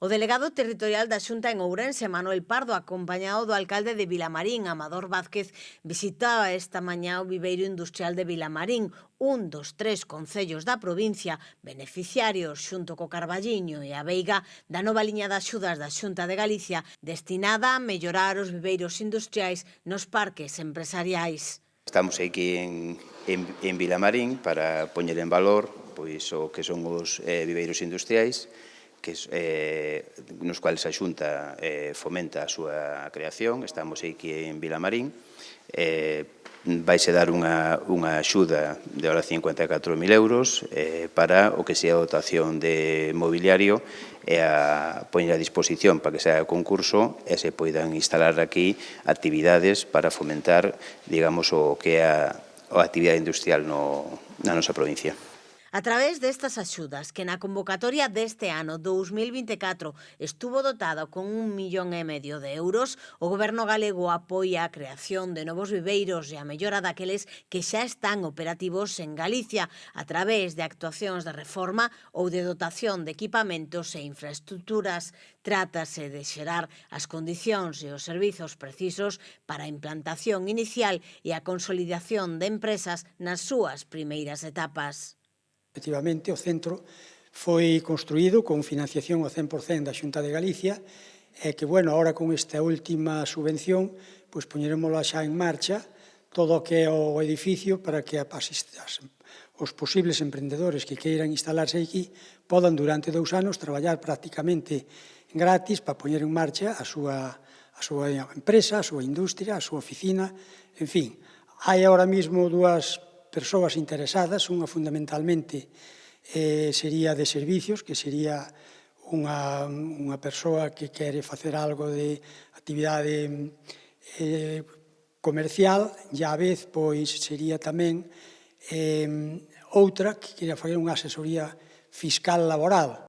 O delegado territorial da Xunta en Ourense, Manuel Pardo, acompañado do alcalde de Vilamarín, Amador Vázquez, visitaba esta mañá o viveiro industrial de Vilamarín, un dos 3 concellos da provincia beneficiarios xunto co Carballiño e a Veiga da nova liña de axudas da Xunta de Galicia destinada a mellorar os viveiros industriais nos parques empresariais. Estamos aquí en Vilamarín para poñer en valor pois, o que son os viveiros industriais, nos cuales a Xunta fomenta a súa creación. Estamos aquí en Vilamarín. Vaise dar unha axuda de ahora 54.000 euros para o que sea a dotación de mobiliario e a poñer a disposición para que se haga concurso e se poidan instalar aquí actividades para fomentar, digamos, o que é a actividade industrial na nosa provincia. A través destas axudas, que na convocatoria deste ano 2024 estuvo dotada con 1,5 millón de euros, o Goberno galego apoia a creación de novos viveiros e a mellora daqueles que xa están operativos en Galicia a través de actuacións de reforma ou de dotación de equipamentos e infraestructuras. Trátase de xerar as condicións e os servizos precisos para a implantación inicial e a consolidación de empresas nas súas primeiras etapas. Efectivamente, o centro foi construído con financiación ao 100% da Xunta de Galicia e que, bueno, agora con esta última subvención, pois poñerémoslo xa en marcha todo o que é o edificio para que os posibles emprendedores que queiran instalarse aquí podan durante 2 anos traballar prácticamente gratis para poñer en marcha a súa empresa, a súa industria, a súa oficina, en fin. Hai agora mesmo dúas persoas interesadas, unha fundamentalmente sería de servicios, que sería unha persoa que quere facer algo de actividade comercial e á vez pois sería tamén outra que quería facer unha asesoría fiscal laboral.